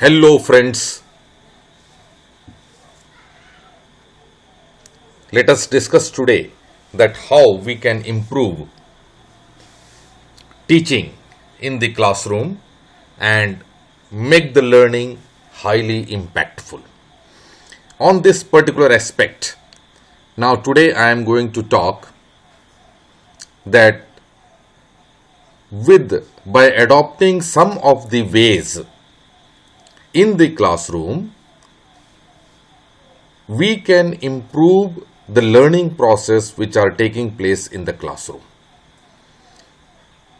Hello friends, let us discuss today that how we can improve teaching in the classroom and make the learning highly impactful. On this particular aspect, now today I am going to talk that by adopting some of the ways in the classroom, we can improve the learning process which are taking place in the classroom.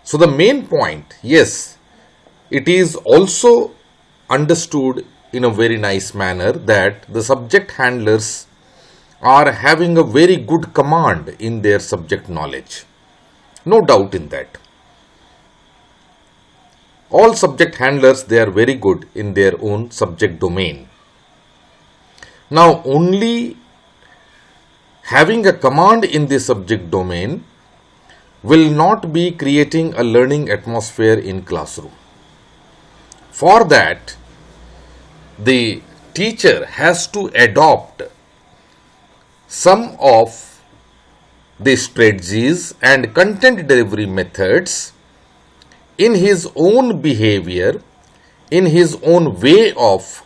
So the main point, yes, it is also understood in a very nice manner that the subject handlers are having a very good command in their subject knowledge. No doubt in that. All subject handlers, they are very good in their own subject domain. Now, only having a command in the subject domain will not be creating a learning atmosphere in classroom. For that, the teacher has to adopt some of the strategies and content delivery methods in his own behavior, in his own way of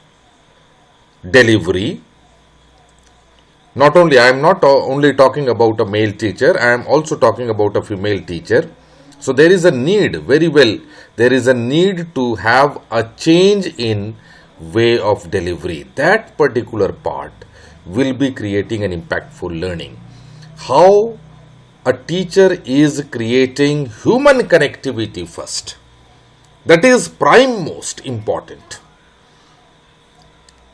delivery. Not only, I am not only talking about a male teacher, I am also talking about a female teacher. So there is a need, very well, there is a need to have a change in way of delivery. That particular part will be creating an impactful learning. How a teacher is creating human connectivity first. That is prime most important.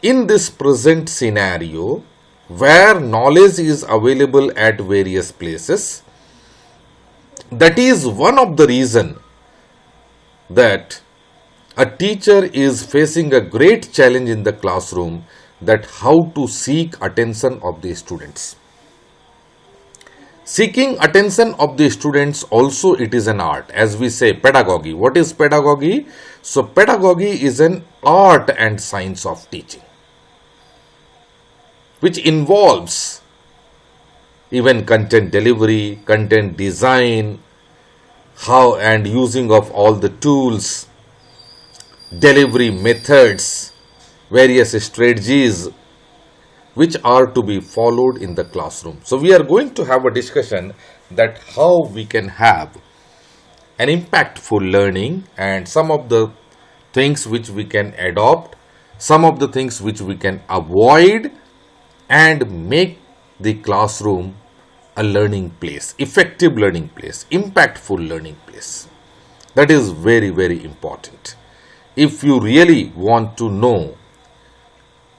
In this present scenario, where knowledge is available at various places, that is one of the reason that a teacher is facing a great challenge in the classroom, that how to seek attention of the students. Seeking attention of the students also, it is an art. As we say, pedagogy. What is pedagogy? So pedagogy is an art and science of teaching, which involves even content delivery, content design, how and using of all the tools, delivery methods, various strategies which are to be followed in the classroom. So we are going to have a discussion that how we can have an impactful learning and some of the things which we can adopt, some of the things which we can avoid, and make the classroom a learning place, effective learning place, impactful learning place. That is very, very important. If you really want to know,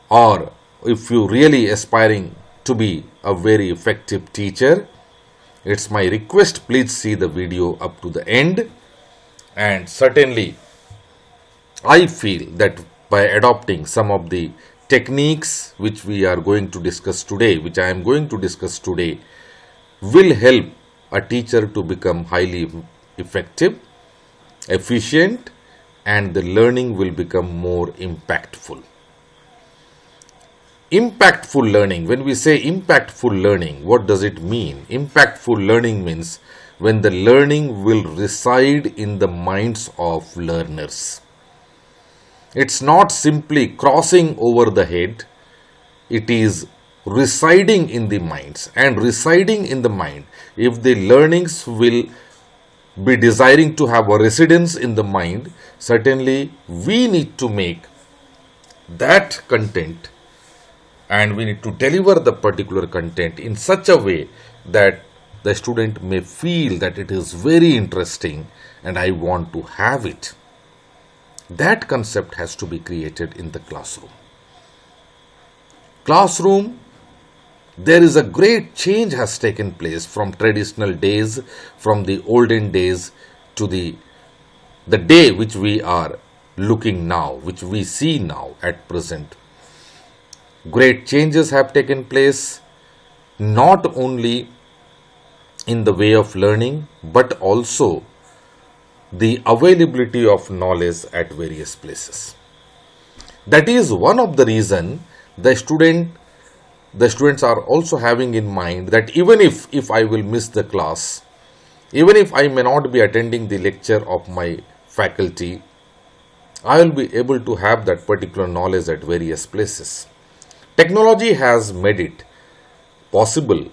or if you really aspiring to be a very effective teacher, it's my request, please see the video up to the end. And certainly, I feel that by adopting some of the techniques which we are going to discuss today, which I am going to discuss today, will help a teacher to become highly effective, efficient, and the learning will become more impactful. Impactful learning. When we say impactful learning, what does it mean? Impactful learning means when the learning will reside in the minds of learners. It's not simply crossing over the head, it is residing in the minds. And residing in the mind, if the learnings will be desiring to have a residence in the mind, certainly we need to make that content, and we need to deliver the particular content in such a way that the student may feel that it is very interesting and I want to have it. That concept has to be created in the classroom. Classroom, there is a great change has taken place from traditional days, from the olden days to the day which we are looking now, which we see now at present. Great changes have taken place, not only in the way of learning, but also the availability of knowledge at various places. That is one of the reason the students are also having in mind that even if I will miss the class, even if I may not be attending the lecture of my faculty, I will be able to have that particular knowledge at various places. Technology has made it possible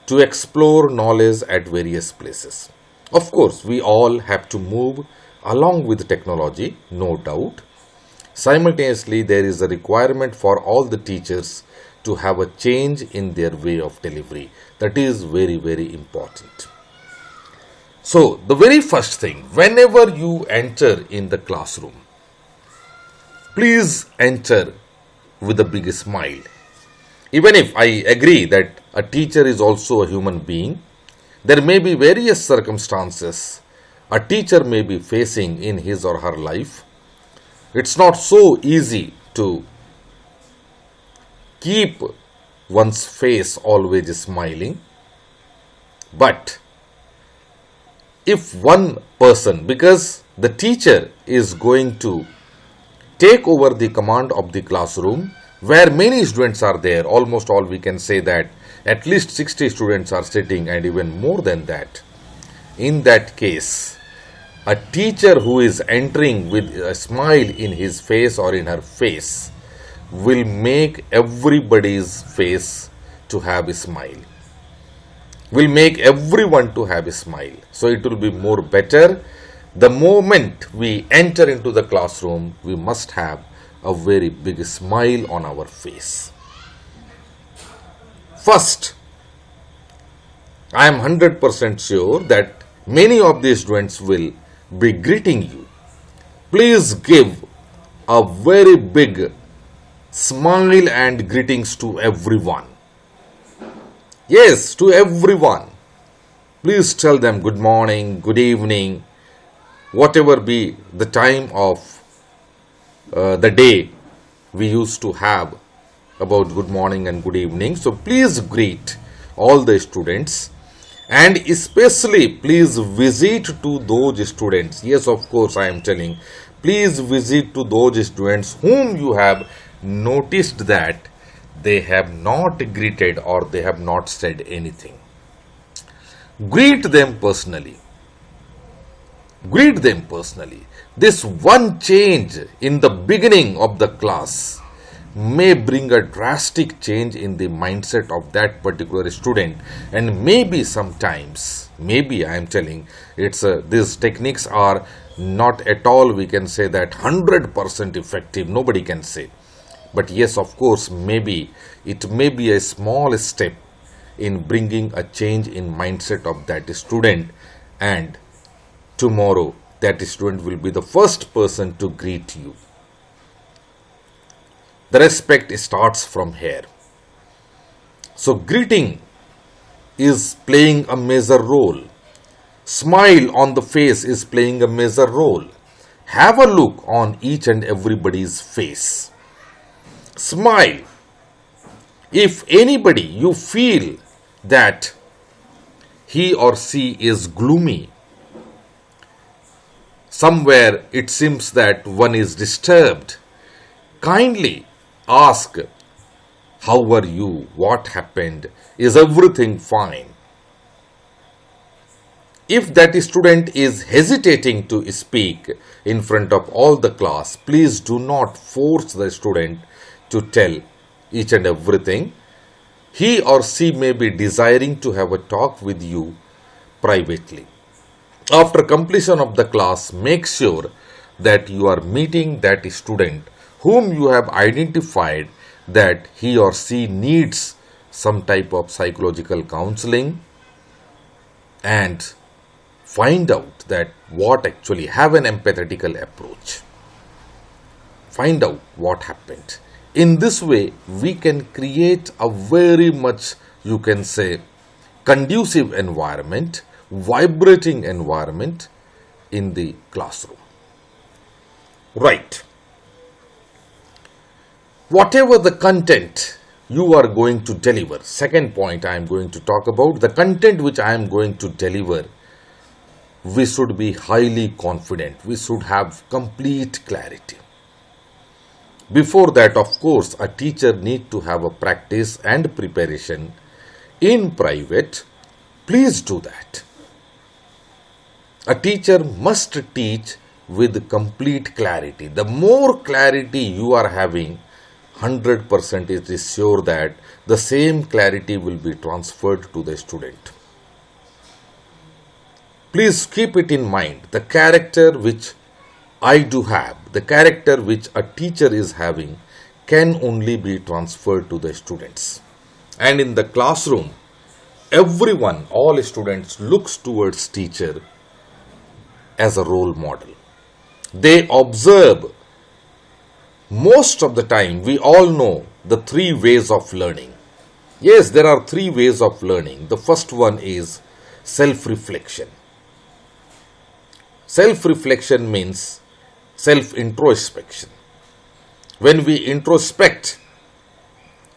to explore knowledge at various places. Of course, we all have to move along with technology, no doubt. Simultaneously, there is a requirement for all the teachers to have a change in their way of delivery. That is very, very important. So, the very first thing, whenever you enter in the classroom, please enter with a big smile. Even if I agree that a teacher is also a human being, there may be various circumstances a teacher may be facing in his or her life. It's not so easy to keep one's face always smiling. But if one person, because the teacher is going to take over the command of the classroom where many students are there, almost all we can say that at least 60 students are sitting and even more than that. In that case, a teacher who is entering with a smile in his face or in her face will make everybody's face to have a smile, will make everyone to have a smile. So it will be more better. The moment we enter into the classroom, we must have a very big smile on our face. First, I am 100% sure that many of these students will be greeting you. Please give a very big smile and greetings to everyone. Yes, to everyone. Please tell them good morning, good evening, whatever be the time of the day we used to have about good morning and good evening. So please greet all the students, and especially please visit to those students. Yes, of course, I am telling, please visit to those students whom you have noticed that they have not greeted or they have not said anything. Greet them personally. Greet them personally. This one change in the beginning of the class may bring a drastic change in the mindset of that particular student, and maybe sometimes, maybe I am telling, these techniques are not at all, we can say that 100% effective, nobody can say. But yes, of course, maybe it may be a small step in bringing a change in mindset of that student, and tomorrow that student will be the first person to greet you. The respect starts from here. So greeting is playing a major role. Smile on the face is playing a major role. Have a look on each and everybody's face. Smile. If anybody you feel that he or she is gloomy, somewhere it seems that one is disturbed, kindly ask, how are you? What happened? Is everything fine? If that student is hesitating to speak in front of all the class, please do not force the student to tell each and everything. He or she may be desiring to have a talk with you privately. After completion of the class, make sure that you are meeting that student whom you have identified that he or she needs some type of psychological counseling, and find out that what actually, have an empathetical approach. Find out what happened. In this way, we can create a very much, you can say, conducive environment, vibrating environment in the classroom. Right. Whatever the content you are going to deliver, second point I am going to talk about, the content which I am going to deliver, we should be highly confident. We should have complete clarity. Before that, of course, a teacher need to have a practice and preparation in private. Please do that. A teacher must teach with complete clarity. The more clarity you are having, 100% it is sure that the same clarity will be transferred to the student. Please keep it in mind. The character which I do have, the character which a teacher is having, can only be transferred to the students. And in the classroom, everyone, all students looks towards teacher as a role model. They observe. Most of the time, we all know the three ways of learning. Yes, there are three ways of learning. The first one is self-reflection. Self-reflection means self-introspection. When we introspect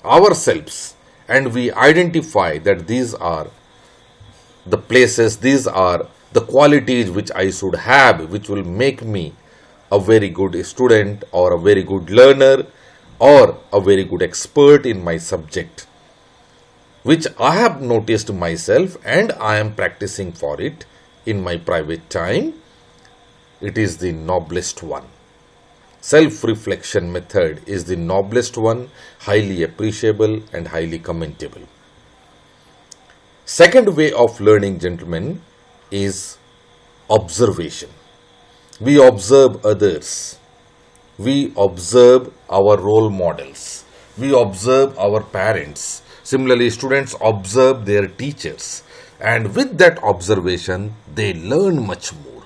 ourselves and we identify that these are the places, these are the qualities which I should have, which will make me a very good student or a very good learner or a very good expert in my subject, which I have noticed myself and I am practicing for it in my private time. It is the noblest one. Self-reflection method is the noblest one, highly appreciable and highly commendable. Second way of learning, gentlemen, is observation. We observe others. We observe our role models. We observe our parents. Similarly, students observe their teachers. And with that observation, they learn much more.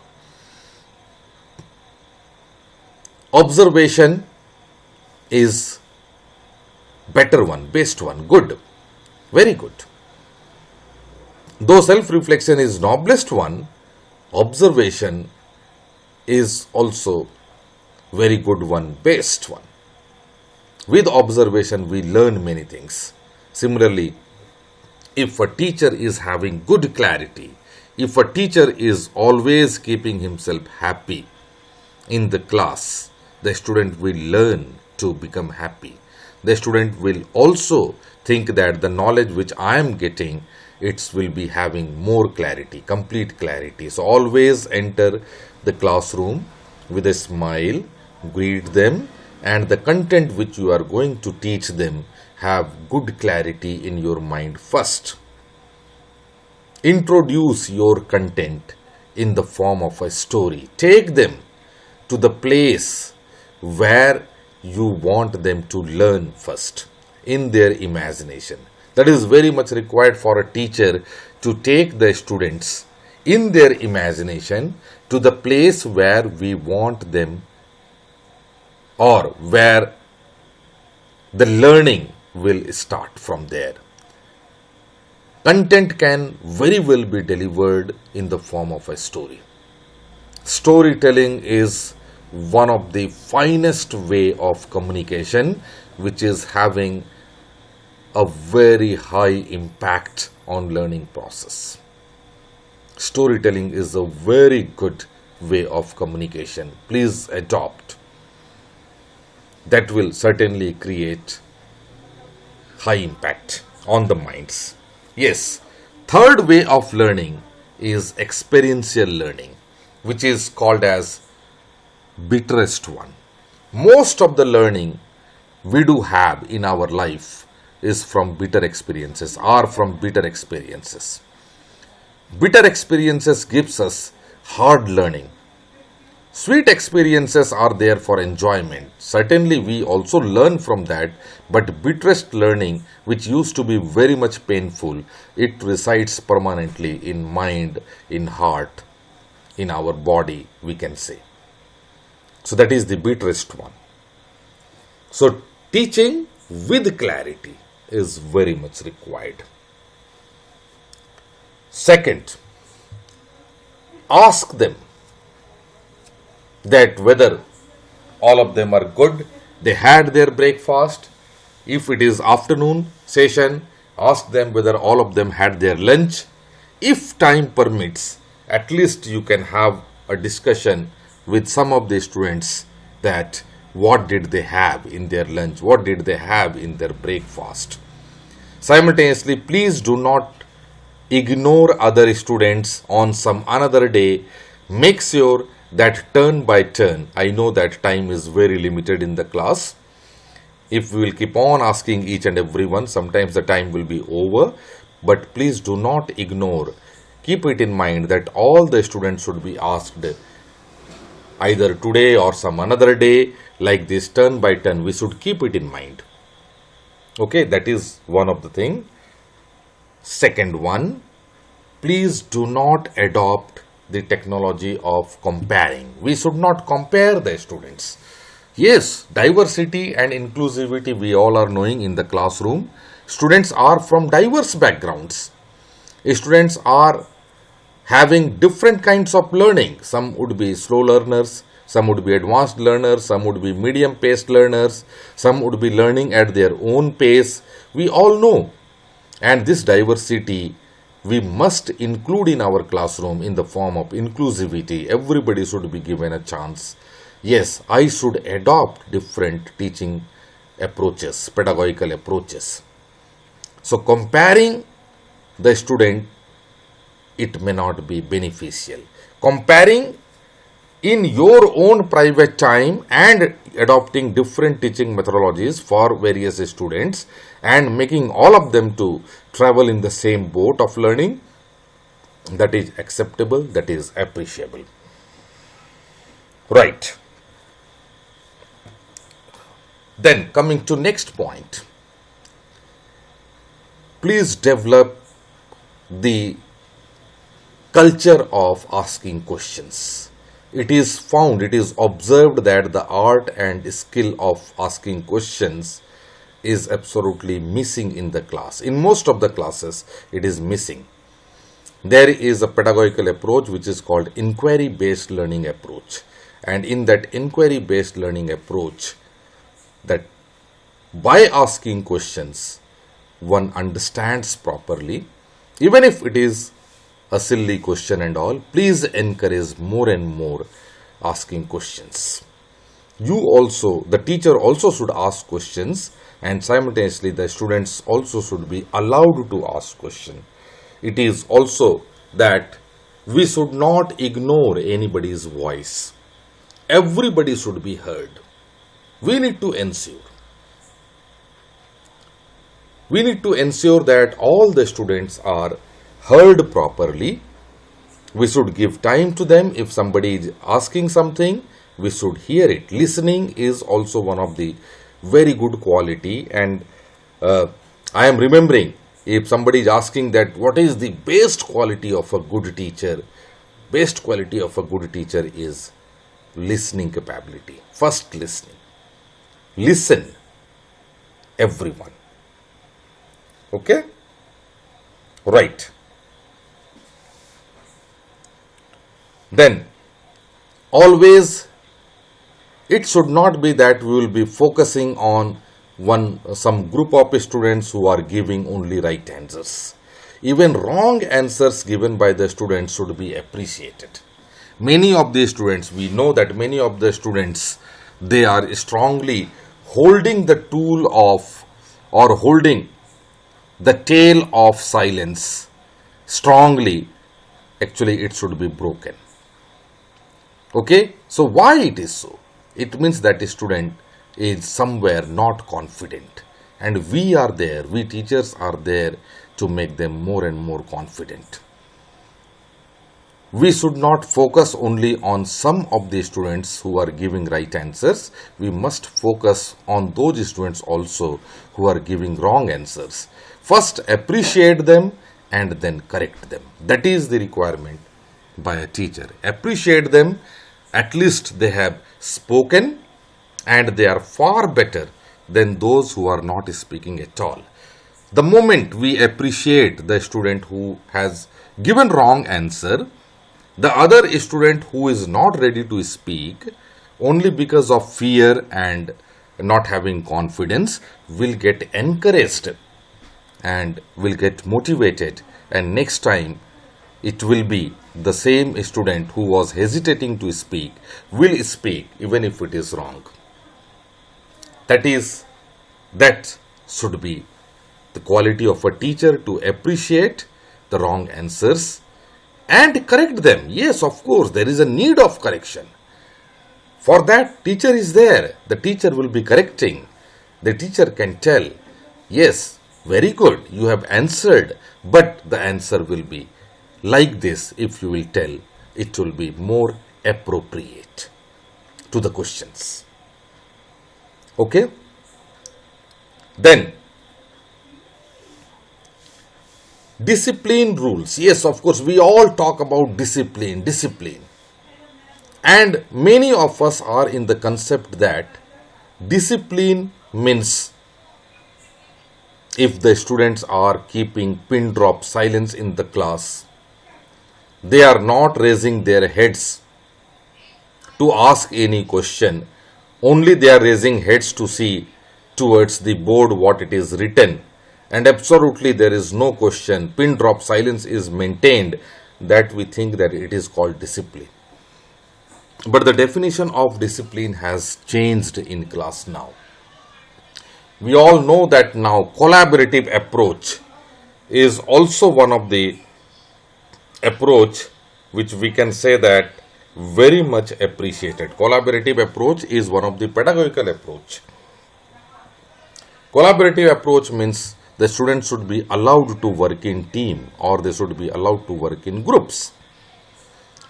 Observation is better one, best one, good, very good. Though self-reflection is noblest one, observation is also very good one, best one. With observation, we learn many things. Similarly, if a teacher is having good clarity, if a teacher is always keeping himself happy in the class, the student will learn to become happy. The student will also think that the knowledge which I am getting, it will be having more clarity, complete clarity. So always enter the classroom with a smile, greet them, and the content which you are going to teach them, have good clarity in your mind first. Introduce your content in the form of a story. Take them to the place where you want them to learn first, in their imagination. That is very much required for a teacher, to take the students in their imagination to the place where we want them, or where the learning will start from there. Content can very well be delivered in the form of a story. Storytelling is one of the finest way of communication, which is having a very high impact on learning process. Storytelling is a very good way of communication. Please adopt. That will certainly create high impact on the minds. Yes, third way of learning is experiential learning, which is called as bitterest one. Most of the learning we do have in our life is from bitter experiences, or from bitter experiences. Bitter experiences gives us hard learning. Sweet experiences are there for enjoyment. Certainly we also learn from that, but bitterest learning, which used to be very much painful, it resides permanently in mind, in heart, in our body, we can say. So that is the bitterest one. So teaching with clarity is very much required. Second, ask them that whether all of them are good, they had their breakfast. If it is afternoon session, ask them whether all of them had their lunch. If time permits, at least you can have a discussion with some of the students that what did they have in their lunch, what did they have in their breakfast. Simultaneously, please do not ignore other students on some another day. Make sure that turn by turn, I know that time is very limited in the class. If we will keep on asking each and every one, sometimes the time will be over. But please do not ignore. Keep it in mind that all the students should be asked either today or some another day, like this turn by turn. We should keep it in mind. Okay, that is one of the thing. Second one, please do not adopt the technology of comparing. We should not compare the students. Yes, diversity and inclusivity we all are knowing in the classroom. Students are from diverse backgrounds. Students are having different kinds of learning. Some would be slow learners, some would be advanced learners, some would be medium paced learners, some would be learning at their own pace. We all know. And this diversity we must include in our classroom in the form of inclusivity. Everybody should be given a chance. Yes, I should adopt different teaching approaches, pedagogical approaches. So comparing the student, it may not be beneficial. Comparing in your own private time and adopting different teaching methodologies for various students and making all of them to travel in the same boat of learning, that is acceptable, that is appreciable. Right. Then coming to next point, please develop the culture of asking questions. It is found, it is observed that the art and skill of asking questions is absolutely missing in the class. In most of the classes, it is missing. There is a pedagogical approach which is called inquiry-based learning approach. And in that inquiry-based learning approach, that by asking questions, one understands properly. Even if it is a silly question and all, please encourage more and more asking questions. You also, the teacher also should ask questions, and simultaneously the students also should be allowed to ask questions. It is also that we should not ignore anybody's voice. Everybody should be heard. We need to ensure that all the students are heard properly. We should give time to them. If somebody is asking something, we should hear it. Listening is also one of the very good quality. And I am remembering, if somebody is asking that what is the best quality of a good teacher, best quality of a good teacher is listening capability. First, listening. Listen, everyone. Okay? Right. Then, always, it should not be that we will be focusing on some group of students who are giving only right answers. Even wrong answers given by the students should be appreciated. Many of the students, we know that many of the students, they are strongly holding the tool of, or holding the tail of silence strongly. Actually, it should be broken. Okay, so why it is so? It means that a student is somewhere not confident, and we are there, we teachers are there to make them more and more confident. We should not focus only on some of the students who are giving right answers. We must focus on those students also who are giving wrong answers. First, appreciate them and then correct them. That is the requirement by a teacher. Appreciate them. At least they have spoken and they are far better than those who are not speaking at all. The moment we appreciate the student who has given wrong answer, the other student who is not ready to speak only because of fear and not having confidence will get encouraged and will get motivated, and next time it will be the same student who was hesitating to speak will speak even if it is wrong. That should be the quality of a teacher, to appreciate the wrong answers and correct them. Yes, of course, there is a need of correction. For that, teacher is there. The teacher will be correcting. The teacher can tell, yes, very good, you have answered, but the answer will be like this. If you will tell, it will be more appropriate to the questions. Okay? Then, discipline rules. Yes, of course, we all talk about discipline. And many of us are in the concept that discipline means if the students are keeping pin drop silence in the class, they are not raising their heads to ask any question, only they are raising heads to see towards the board what it is written, and absolutely there is no question, pin drop silence is maintained, that we think that it is called discipline. But the definition of discipline has changed in class now. We all know that now collaborative approach is also one of the approach which we can say that very much appreciated. Collaborative approach is one of the pedagogical approach. Collaborative approach means the students should be allowed to work in team, or they should be allowed to work in groups.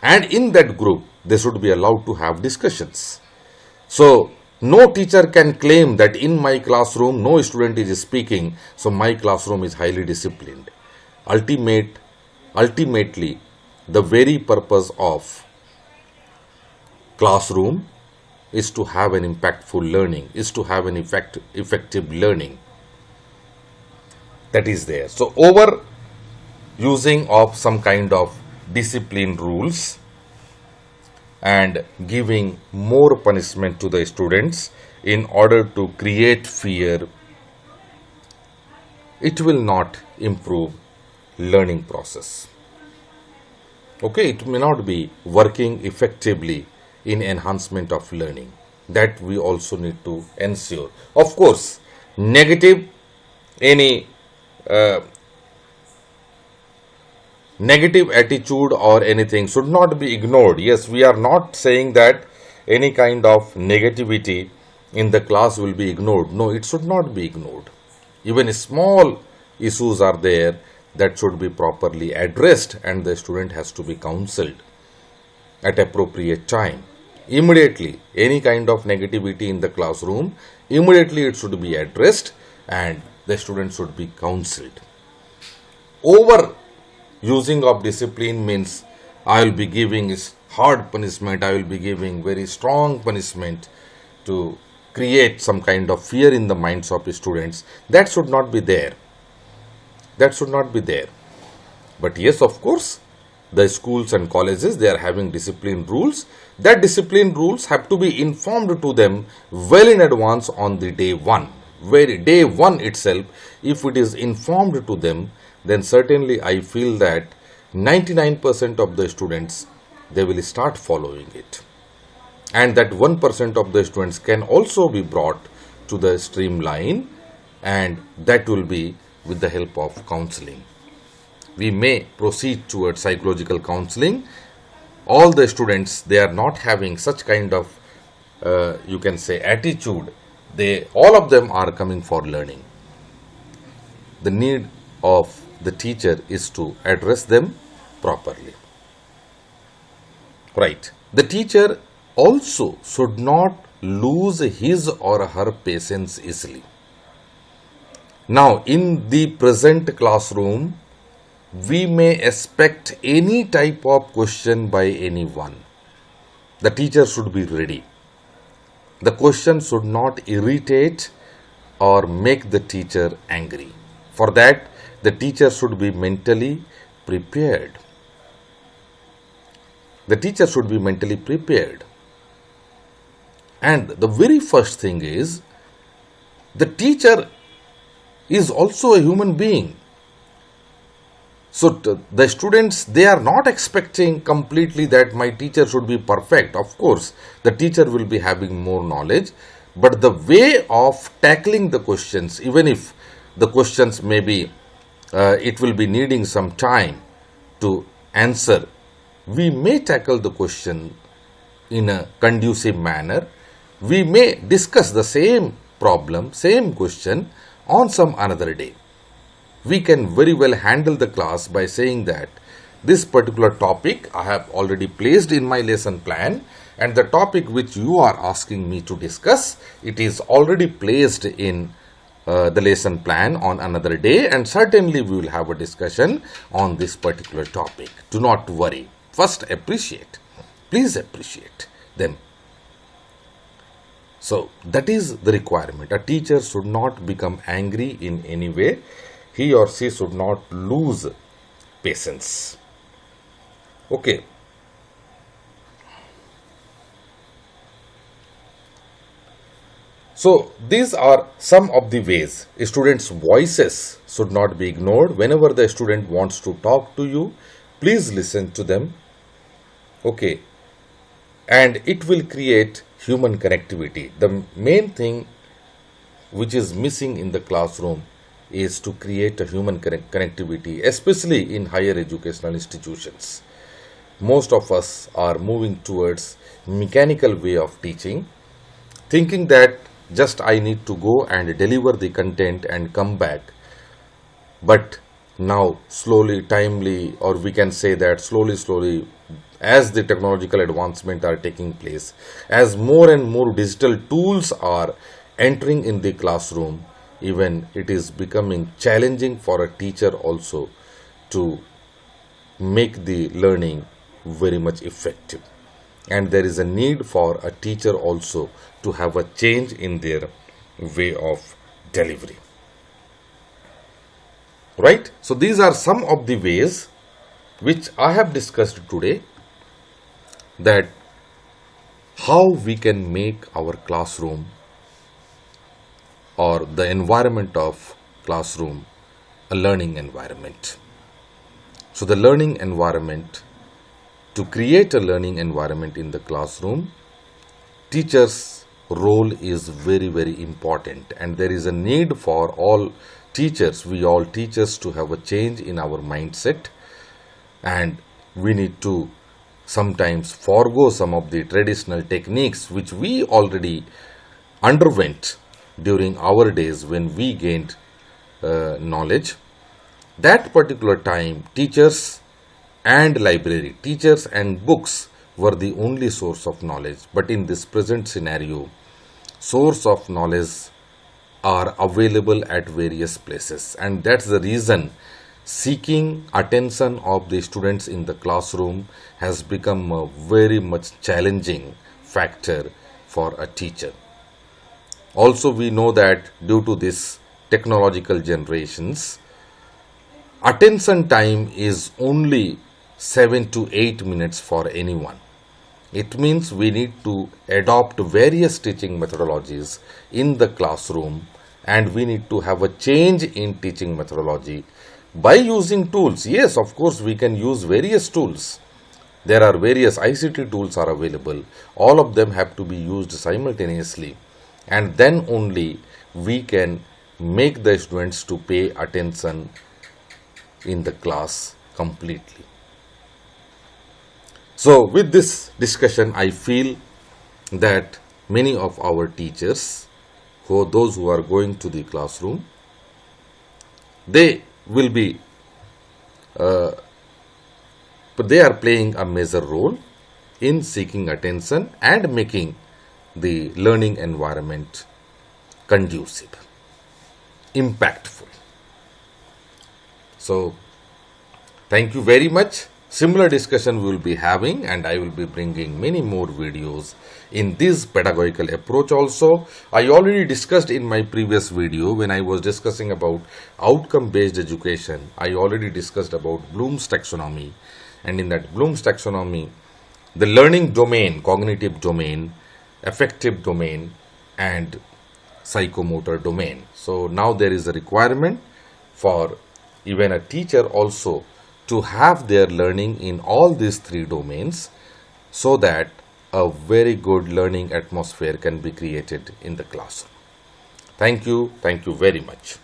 And in that group, they should be allowed to have discussions. So, no teacher can claim that in my classroom no student is speaking, so my classroom is highly disciplined. Ultimately, the very purpose of classroom is to have an impactful learning, is to have an effective learning. That is there. So, over using of some kind of discipline rules and giving more punishment to the students in order to create fear, it will not improve learning process. Okay, it may not be working effectively in enhancement of learning. That we also need to ensure. Of course, negative attitude or anything should not be ignored. Yes, we are not saying that any kind of negativity in the class will be ignored. No, it should not be ignored. Even small issues are there that should be properly addressed, and the student has to be counseled at appropriate time. Immediately, any kind of negativity in the classroom, immediately it should be addressed and the student should be counseled. Over using of discipline means I will be giving hard punishment, I will be giving very strong punishment to create some kind of fear in the minds of students. That should not be there. That should not be there. But yes, of course, the schools and colleges, they are having discipline rules. That discipline rules have to be informed to them well in advance on the day one. Day one itself, if it is informed to them, then certainly I feel that 99% of the students, they will start following it. And that 1% of the students can also be brought to the streamline, and that will be with the help of counseling. We may proceed towards psychological counseling. All the students, they are not having such kind of, you can say, attitude. All of them are coming for learning. The need of the teacher is to address them properly. Right. The teacher also should not lose his or her patience easily. Now, in the present classroom, we may expect any type of question by anyone. The teacher should be ready. The question should not irritate or make the teacher angry. For that, the teacher should be mentally prepared. The teacher should be mentally prepared. And the very first thing is, the teacher is also a human being. So the students, they are not expecting completely that my teacher should be perfect. Of course, the teacher will be having more knowledge, but the way of tackling the questions, even if the questions may be, it will be needing some time to answer, we may tackle the question in a conducive manner. We may discuss the same problem, same question on some another day. We can very well handle the class by saying that this particular topic I have already placed in my lesson plan, and the topic which you are asking me to discuss, it is already placed in the lesson plan on another day, and certainly we will have a discussion on this particular topic. Do not worry. First appreciate. Please appreciate them. So that is the requirement. A teacher should not become angry in any way. He or she should not lose patience. Okay. So these are some of the ways students' voices should not be ignored. Whenever the student wants to talk to you, please listen to them. Okay. And it will create human connectivity. The main thing which is missing in the classroom is to create a human connectivity, especially in higher educational institutions. Most of us are moving towards mechanical way of teaching, thinking that just I need to go and deliver the content and come back. But now slowly, timely, or we can say that slowly, as the technological advancement are taking place, as more and more digital tools are entering in the classroom, even it is becoming challenging for a teacher also to make the learning very much effective. And there is a need for a teacher also to have a change in their way of delivery. Right? So these are some of the ways which I have discussed today, that how we can make our classroom or the environment of classroom a learning environment. So the learning environment, to create a learning environment in the classroom, teachers' role is very, very important, and there is a need for all teachers, we all teachers, to have a change in our mindset, and we need to sometimes forego some of the traditional techniques which we already underwent during our days when we gained knowledge. That particular time, teachers and library, teachers and books were the only source of knowledge. But in this present scenario, source of knowledge are available at various places, and that's the reason seeking attention of the students in the classroom has become a very much challenging factor for a teacher. Also, we know that due to this technological generations, attention time is only 7 to 8 minutes for anyone. It means we need to adopt various teaching methodologies in the classroom, and we need to have a change in teaching methodology by using tools. Yes, of course, we can use various tools. There are various ICT tools are available. All of them have to be used simultaneously, and then only we can make the students to pay attention in the class completely. So with this discussion, I feel that many of our teachers, those who are going to the classroom, they will be, they are playing a major role in seeking attention and making the learning environment conducive, impactful. So, thank you very much. Similar discussion we will be having, and I will be bringing many more videos in this pedagogical approach also. I already discussed in my previous video when I was discussing about outcome-based education. I already discussed about Bloom's taxonomy, and in that Bloom's taxonomy, the learning domain, cognitive domain, affective domain, and psychomotor domain. So now there is a requirement for even a teacher also to have their learning in all these three domains, so that a very good learning atmosphere can be created in the classroom. Thank you very much.